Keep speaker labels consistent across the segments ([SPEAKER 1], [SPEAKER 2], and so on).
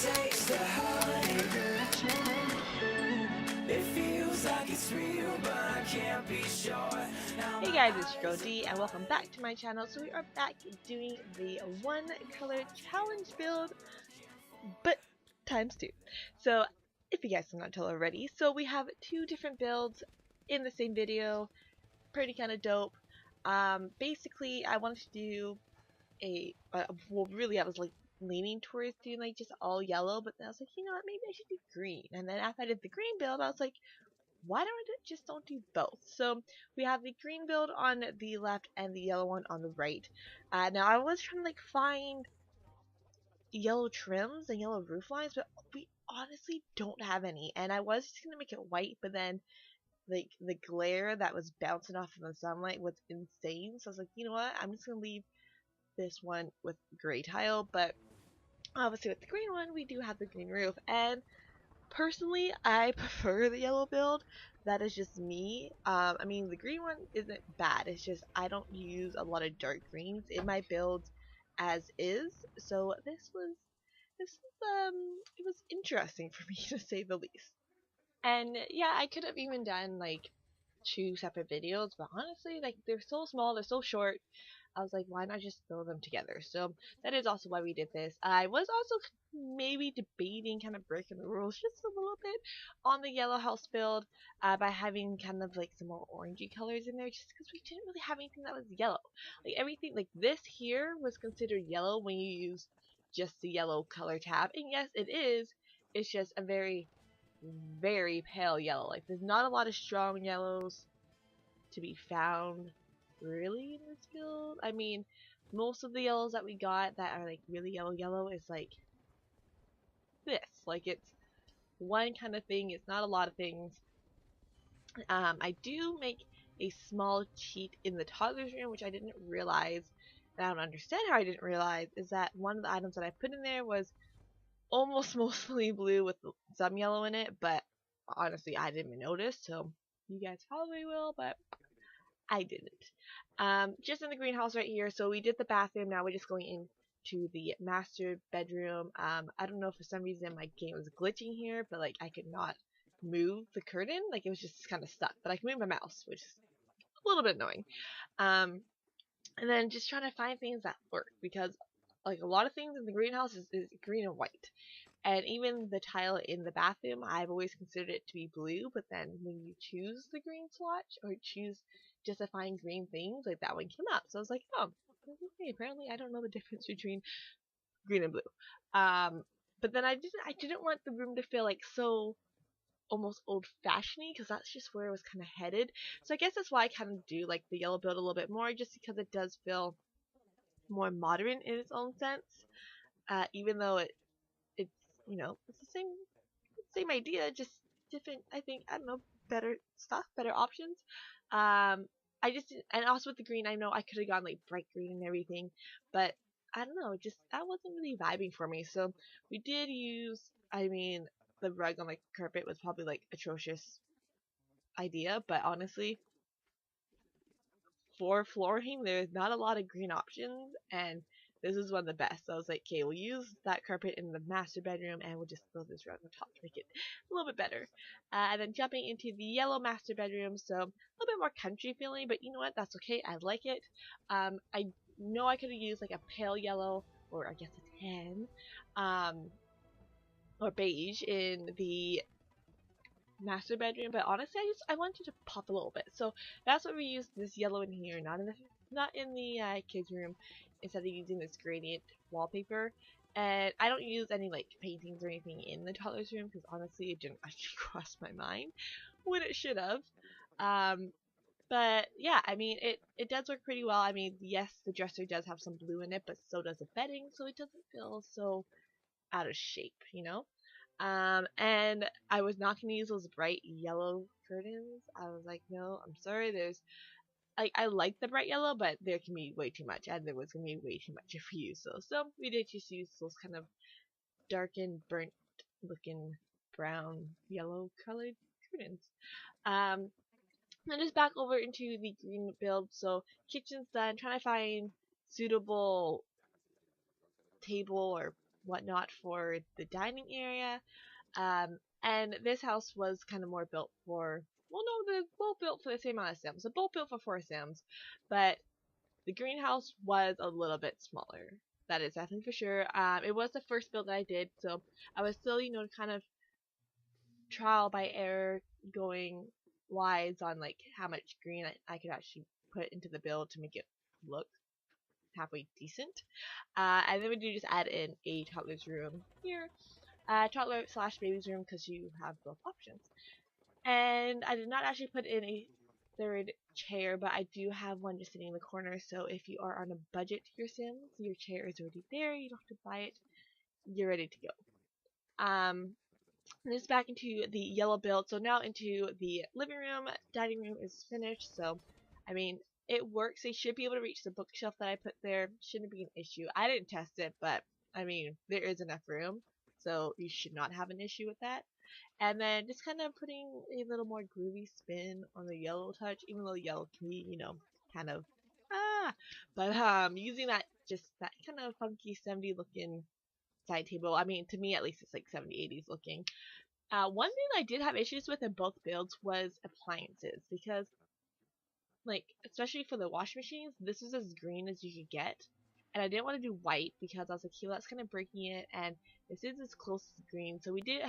[SPEAKER 1] taste the honey. It feels like it's real, but I can't be sure.
[SPEAKER 2] Hey guys, it's your girl D, and welcome back to my channel. So we are back doing the one color challenge build, but times two. So if you guys cannot tell already, so we have two different builds in the same video. Pretty kind of dope. Basically, I wanted to do well, really, I was like leaning towards doing like just all yellow, but then I was like, you know what, maybe I should do green. And then after I did the green build, I was like, why don't I just don't do both? So we have the green build on the left and the yellow one on the right. Now I was trying to like find yellow trims and yellow roof lines, but we honestly don't have any. And I was just gonna make it white, but then like the glare that was bouncing off of the sunlight was insane. So I was like, you know what? I'm just gonna leave this one with gray tile, but obviously with the green one, we do have the green roof. And personally, I prefer the yellow build. That is just me. I mean, the green one isn't bad. It's just I don't use a lot of dark greens in my builds as is. So this was it was interesting for me to say the least. And yeah, I could have even done like two separate videos, but honestly, like they're so small, they're so short. I was like, why not just throw them together? So that is also why we did this. I was also maybe debating kind of breaking the rules just a little bit on the yellow house build by having kind of like some more orangey colors in there just because we didn't really have anything that was yellow. Like everything, like this here was considered yellow when you use just the yellow color tab. And yes, it is. It's just a very, very pale yellow. Like there's not a lot of strong yellows to be found really in this build. I mean, most of the yellows that we got that are like really yellow is like this. Like it's one kind of thing. It's not a lot of things. I do make a small cheat in the toddler's room, which I didn't realize, and I don't understand how I didn't realize, is that one of the items that I put in there was almost mostly blue with some yellow in it, but honestly, I didn't even notice, so you guys probably will, but I didn't. Just in the greenhouse right here. So we did the bathroom. Now we're just going into the master bedroom. I don't know if for some reason my game was glitching here, but like I could not move the curtain. Like it was just kind of stuck. But I can move my mouse, which is a little bit annoying. And then just trying to find things that work because like a lot of things in the greenhouse is green and white. And even the tile in the bathroom, I've always considered it to be blue, but then when you choose the green swatch or choose just to find green things, like that one came up. So I was like, oh, okay, apparently I don't know the difference between green and blue. But then I didn't want the room to feel like so almost old-fashioned because that's just where it was kind of headed. So I guess that's why I kind of do like the yellow build a little bit more, just because it does feel more modern in its own sense. Even though it's it's the same idea, just different. I think I don't know, better stuff, better options. I just and also with the green, I know I could have gone like bright green and everything, but I don't know, just that wasn't really vibing for me. So we did use. I mean, the rug on like carpet was probably like atrocious idea, but honestly, for flooring, there's not a lot of green options, and this is one of the best. So I was like, okay, we'll use that carpet in the master bedroom, and we'll just throw this rug on top to make it a little bit better. And then jumping into the yellow master bedroom, so a little bit more country feeling, but you know what? That's okay. I like it. I know I could have used like a pale yellow, or I guess a tan, or beige in the master bedroom, but honestly I wanted to pop a little bit, so that's why we used this yellow in here, not in the kids room, instead of using this gradient wallpaper. And I don't use any like paintings or anything in the toddler's room because honestly it didn't actually cross my mind when it should have. But yeah, I mean it does work pretty well. I mean, yes, the dresser does have some blue in it, but so does the bedding, so it doesn't feel so out of shape. And I was not gonna use those bright yellow curtains. I was like, no, I'm sorry. I like the bright yellow, but there can be way too much, and there was gonna be way too much if we use those. So we did just use those kind of darkened, burnt looking brown yellow colored curtains. Um, then just back over into the green build. So kitchen's done. Trying to find suitable table or whatnot for the dining area. And this house was kind of more built for, well, no, they're both built for the same amount of Sims. They're both built for 4 Sims, but the greenhouse was a little bit smaller. That is definitely for sure. It was the first build that I did, so I was still, kind of trial by error going wise on like how much green I could actually put into the build to make it look halfway decent. And then we do just add in a toddler's room here, toddler slash baby's room because you have both options. And I did not actually put in a third chair, but I do have one just sitting in the corner. So if you are on a budget to your Sims, your chair is already there. You don't have to buy it. You're ready to go. This back into the yellow build. So now into the living room. Dining room is finished. So, I mean, it works. They should be able to reach the bookshelf that I put there. Shouldn't be an issue. I didn't test it, but I mean, there is enough room. So you should not have an issue with that. And then just kind of putting a little more groovy spin on the yellow touch, even though yellow can be, kind of but using that kind of funky 70 looking side table. I mean, to me at least it's like 70 80s looking. One thing I did have issues with in both builds was appliances because like especially for the washing machines, this was as green as you could get. And I didn't want to do white because I was like, that's kind of breaking it, and this is as close as green. So we did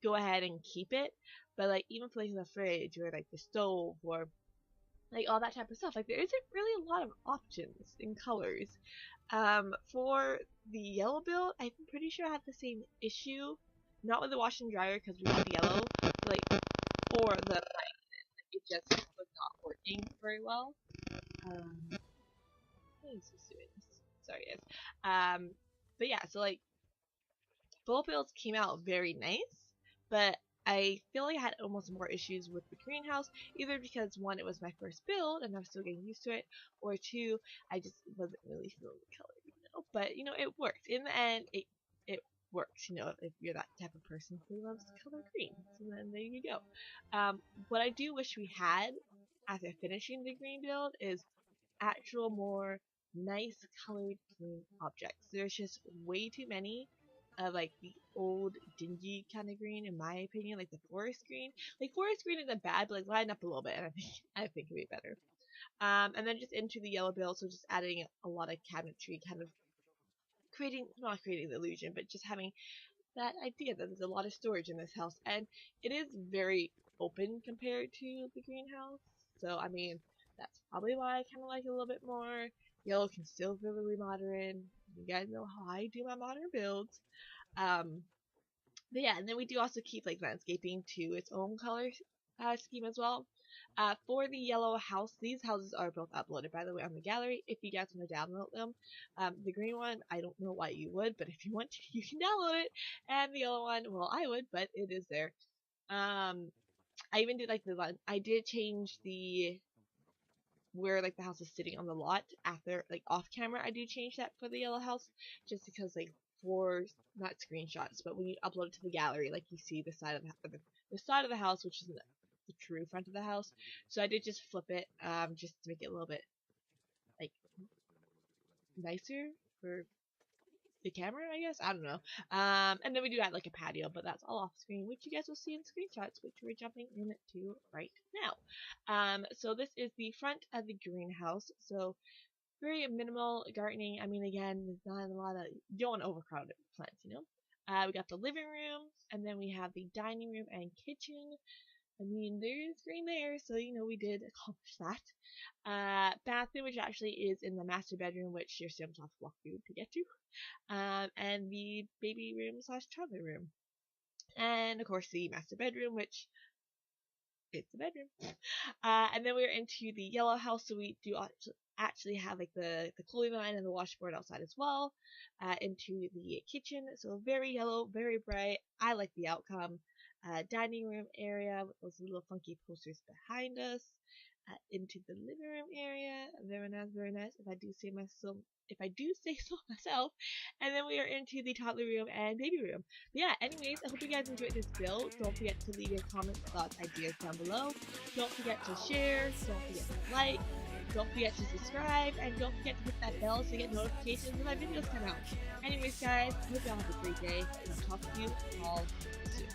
[SPEAKER 2] go ahead and keep it. But like even for like the fridge or like the stove or like all that type of stuff, like there isn't really a lot of options in colors. For the yellow build, I'm pretty sure I had the same issue. Not with the washer and dryer because we had yellow, but like for the like, it just was not working very well. What is this doing? Sorry, guys. But yeah, so like both builds came out very nice, but I feel like I had almost more issues with the greenhouse, either because one, it was my first build and I'm still getting used to it, or two, I just wasn't really feeling the color, But it worked. In the end, it works. If you're that type of person who loves the color green, so then there you go. What I do wish we had after finishing the green build is actual more nice colored green objects. There's just way too many of like the old dingy kind of green in my opinion, like the forest green. Like forest green isn't bad, but like lighten up a little bit and I think it'd be better. And then just into the yellow build, so just adding a lot of cabinetry, kind of not creating the illusion, but just having that idea that there's a lot of storage in this house, and it is very open compared to the greenhouse. So I mean, that's probably why I kind of like it a little bit more. Yellow can still feel really modern. You guys know how I do my modern builds. Um, but yeah, and then we do also keep like landscaping to its own color scheme as well. For the yellow house, these houses are both uploaded, by the way, on the gallery. If you guys want to download them, the green one, I don't know why you would, but if you want to, you can download it. And the yellow one, well, I would, but it is there. I even did like the one. I did change the where like the house is sitting on the lot after like off camera. I do change that for the yellow house just because like for not screenshots, but when you upload it to the gallery, like you see the side of the side of the house, which is the true front of the house. So I did just flip it, just to make it a little bit like nicer for the camera, I guess. I don't know. And then we do add like a patio, but that's all off screen, which you guys will see in screenshots, which we're jumping into right now. So this is the front of the greenhouse. So very minimal gardening. I mean, again, there's not a lot of, you don't want to overcrowd it with plants. We got the living room, and then we have the dining room and kitchen. I mean, there's green there, so we did accomplish that. Bathroom, which actually is in the master bedroom, which your Sims have to walk through to get to. And the baby room slash toddler room. And of course the master bedroom, which it's a bedroom. And then we're into the yellow house, so we do actually have like the clothing line and the washboard outside as well. Into the kitchen, so very yellow, very bright. I like the outcome. Dining room area with those little funky posters behind us. Into the living room area, very nice, very nice. If I do say so myself. And then we are into the toddler room and baby room. But yeah, anyways, I hope you guys enjoyed this build. Don't forget to leave your comments, thoughts, ideas down below. Don't forget to share. Don't forget to like. Don't forget to subscribe, and don't forget to hit that bell so you get notifications when my videos come out. Anyways, guys, hope you all have a great day, and I'll talk to you all soon.